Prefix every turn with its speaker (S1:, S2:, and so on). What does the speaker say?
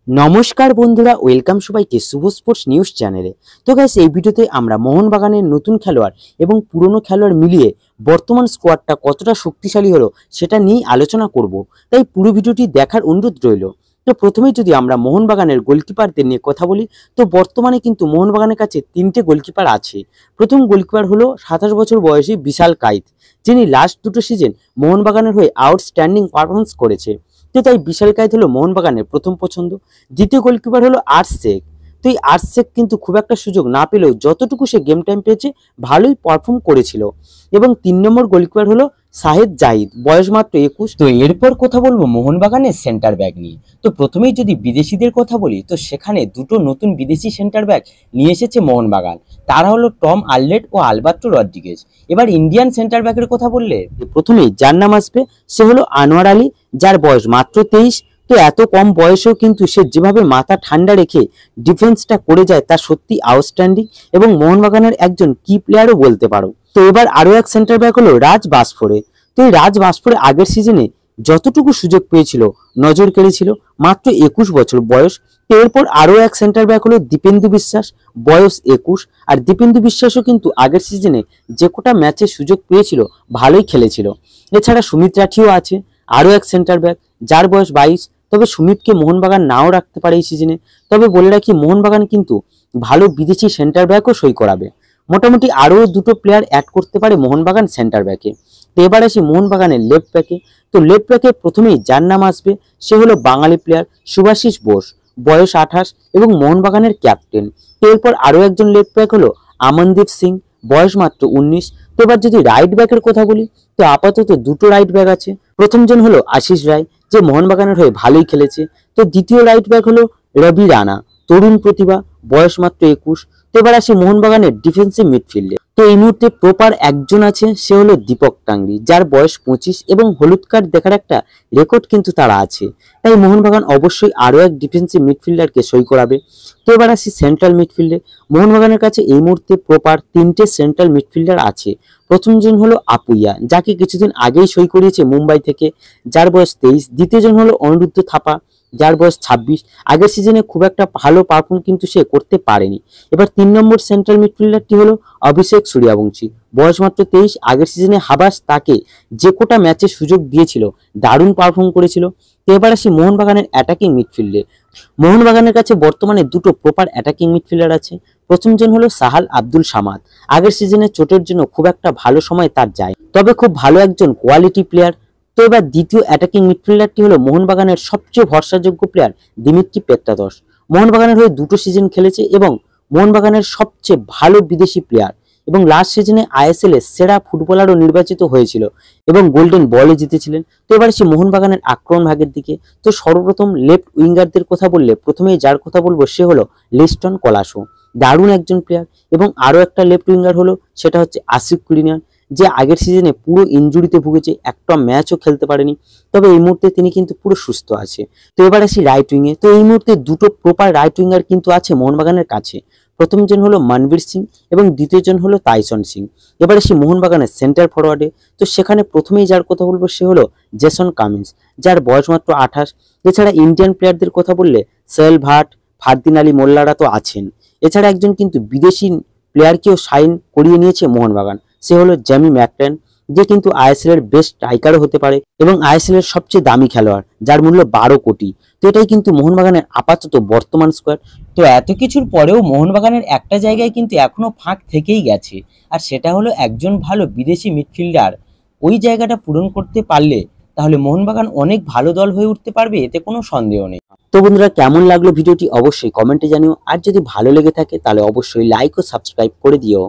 S1: নমস্কার বন্ধুরা, ওয়েলকাম সবাইকে শুভ স্পোর্টস নিউজ চ্যানেলে। তো গাইস, এই ভিডিওতে আমরা মোহনবাগানের নতুন খেলোয়াড় এবং পুরনো খেলোয়াড় মিলিয়ে বর্তমান স্কোয়াডটা কতটা শক্তিশালী হলো সেটা নিয়ে আলোচনা করব। তাই পুরো ভিডিওটি দেখার অনুরোধ রইল। তো প্রথমেই যদি আমরা মোহনবাগানের গোলকিপারদের নিয়ে কথা বলি, তো বর্তমানে কিন্তু মোহনবাগানের কাছে তিনটে গোলকিপার আছে। প্রথম গোলকিপার হলো 27 বছর বয়সী বিশাল কাইত, যিনি লাস্ট দুটো সিজন মোহনবাগানের হয়ে আউটস্ট্যান্ডিং পারফরমেন্স করেছে। তো তাই বিশাল কাইত হলো মোহনবাগানের প্রথম পছন্দ। দ্বিতীয় গোলকিপার হলো আরশেখ। তো এই আরশেখ কিন্তু খুব একটা সুযোগ না পেলেও যতটুকু সে গেম টাইম পেয়েছে ভালোই পারফর্ম করেছিল। এবং 3 নম্বর গোলকিপার হলো সাহেদ জাহিদ, বয়স মাত্র 21। তো এরপর কথা বলবো মোহনবাগানের সেন্টার ব্যাক নিয়ে। তো প্রথমেই যদি বিদেশিদের কথা বলি, তো সেখানে দুটো নতুন বিদেশি সেন্টার ব্যাক নিয়ে এসেছে মোহনবাগান। তারা হলো টম আরলেট ও আলবার্টো রড্রিগেজ। এবার ইন্ডিয়ান সেন্টার ব্যাকের কথা বললে প্রথমেই যার নাম আসবে সে হলো আনোয়ার আলী, যার বয়স মাত্র 23। তো এত কম বয়সেও কিন্তু সে যেভাবে মাথা ঠান্ডা রেখে ডিফেন্সটা করে যায় তা সত্যি আউটস্ট্যান্ডিং এবং মোহনবাগানের একজন কি প্লেয়ারও বলতে পারো। তো এবার আরো এক সেন্টার ব্যাক হলো রাজ বাসফোরে। তো এই রাজ বাসফোরে আগের সিজনে যতটুকু সুযোগ পেয়েছিল নজর কেড়েছিল, মাত্র 21 বছর বয়স। তো এরপর আরো এক সেন্টার ব্যাক হলো দীপেন্দু বিশ্বাস, বয়স 21। আর দীপেন্দু বিশ্বাসও কিন্তু আগের সিজনে যে কোটা ম্যাচে সুযোগ পেয়েছিল ভালোই খেলেছিল। এছাড়া সুমিত রাঠিও আছে, আরো এক সেন্টার ব্যাক, যার বয়স 22। তবে সুমিতকে মোহনবাগান নাও রাখতে পারে এই সিজনে। তবে বলে রাখি, মোহনবাগান কিন্তু ভালো বিদেশি সেন্টার ব্যাকও সই করাবে। মোটামুটি আরও দুটো প্লেয়ার অ্যাড করতে পারে মোহনবাগান সেন্টার ব্যাকে। তো এবার আসি মোহনবাগানের লেফট ব্যাকে। তো লেফট ব্যাকে প্রথমেই যার নাম আসবে সে হলো বাঙালি প্লেয়ার শুভাশিস বোস, বয়স 28 এবং মোহনবাগানের ক্যাপ্টেন। তো এরপর আরও একজন লেফট ব্যাক হলো আমনদীপ সিং, বয়স মাত্র 19। তো এবার যদি রাইট ব্যাকের কথা বলি, তো আপাতত দুটো রাইট ব্যাক আছে। প্রথমজন হলো আশিস রায়, যে মোহনবাগানের হয়ে ভালোই খেলেছে। তো দ্বিতীয় রাইট ব্যাক হলো রবি রানা, তরুণ প্রতিভা, বয়স মাত্র 21। তো এবার আসি মোহনবাগানের ডিফেন্সিভ মিডফিল্ডে। তো এই মুহূর্তে প্রপার একজন আছে, সে হলো দীপক টাংরি, যার বয়স 25 এবং হলুদ কার্ড দেখার একটা রেকর্ড কিন্তু তারা আছে। তাই মোহনবাগান অবশ্যই আরও এক ডিফেন্সিভ মিডফিল্ডারকে সই করাবে। তো এবার আসি সেন্ট্রাল মিডফিল্ডে। মোহনবাগানের কাছে এই মুহূর্তে প্রপার তিনটে সেন্ট্রাল মিডফিল্ডার আছে। প্রথমজন হলো আপুইয়া, যাকে কিছুদিন আগেই সই করিয়েছে মুম্বাই থেকে, যার বয়স 23। দ্বিতীয়জন হলো অনিরুদ্ধ থাপা, যার বয়স 26। আগের সিজনে খুব একটা ভালো পারফর্ম কিন্তু সে করতে পারেনি। এবার 3 নম্বর সেন্ট্রাল মিডফিল্ডারটি হলো অভিষেক সূর্যবংশী, বয়স মাত্র 23। আগের সিজনে হাবাস তাকে যে কোটা ম্যাচে সুযোগ দিয়েছিল দারুণ পারফর্ম করেছিল। তো এবার আসি মোহনবাগানের অ্যাটাকিং মিডফিল্ডে। মোহনবাগানের কাছে বর্তমানে দুটো প্রপার অ্যাটাকিং মিডফিল্ডার আছে। প্রথমজন হলো সাহাল আব্দুল সামাদ। আগের সিজনে চোটের জন্য খুব একটা ভালো সময় তার যায়, তবে খুব ভালো একজন কোয়ালিটি প্লেয়ার। তো এবার দ্বিতীয় অ্যাটাকিং মিডফিল্ডারটি হলো মোহনবাগানের সবচেয়ে ভরসাযোগ্য প্লেয়ার দিমিত্রি পেত্রাদশ। মোহনবাগানের হয়ে দুটো সিজন খেলেছে এবং মোহনবাগানের সবচেয়ে ভালো বিদেশি প্লেয়ার, এবং লাস্ট সিজনে আইএসএল এর সেরা ফুটবলারও নির্বাচিত হয়েছিল এবং গোল্ডেন বলও জিতেছিলেন। তো এবার সে মোহনবাগানের আক্রমণ ভাগের দিকে। তো সর্বপ্রথম লেফট উইঙ্গারদের কথা বললে প্রথমেই যার কথা বলবো সে হলো লিস্টন কলাসো, দারুণ একজন প্লেয়ার। এবং আরো একটা লেফট উইঙ্গার হলো, সেটা হচ্ছে আশিক কুলিনিয়ান, যে আগের সিজনে পুরো ইনজুরিতে ভুগেছে, একটা ম্যাচও খেলতে পারেনি। তবে এই মুহূর্তে তিনি কিন্তু পুরো সুস্থ আছে। তো এবার আসি রাইট উইংয়ে। তো এই মুহূর্তে দুটো প্রপার রাইট উইঙ্গার কিন্তু আছে মোহনবাগানের কাছে। প্রথমজন হলো মনবীর সিং এবং দ্বিতীয়জন হলো তাইসন সিং। এবার আসি মোহনবাগানের সেন্টার ফরওয়ার্ডে। তো সেখানে প্রথমেই যার কথা বলবো সে হলো জেসন কামিন্স, যার বয়স মাত্র 28। এছাড়া ইন্ডিয়ান প্লেয়ারদের কথা বললে সোহেল ভাট, ফারদিন আলী মোল্লারা তো আছেন। এছাড়া একজন কিন্তু বিদেশি প্লেয়ারকেও সাইন করিয়ে নিয়েছে মোহনবাগান, সে হলো জেমি ম্যাকটেন, যে কিন্তু আইএসএল এর বেস্ট স্ট্রাইকারও হতে পারে এবং আইএসএল এর সবচেয়ে দামি খেলোয়াড়, যার মূল্য 12 কোটি। তো এটাই কিন্তু মোহনবাগানের আপাতত বর্তমান স্কোয়াড। তো এত কিছুর পরেও মোহনবাগানের একটা জায়গায় কিন্তু এখনো ফাঁক থেকেই গেছে, আর সেটা হলো একজন ভালো বিদেশি মিডফিল্ডার। ওই জায়গাটা পূরণ করতে পারলে তাহলে মোহনবাগান অনেক ভালো দল হয়ে উঠতে পারবে, এতে কোনো সন্দেহ নেই। তো বন্ধুরা, কেমন লাগলো ভিডিওটি অবশ্যই কমেন্টে জানিও। আর যদি ভালো লেগে থাকে তাহলে অবশ্যই লাইক ও সাবস্ক্রাইব করে দিও।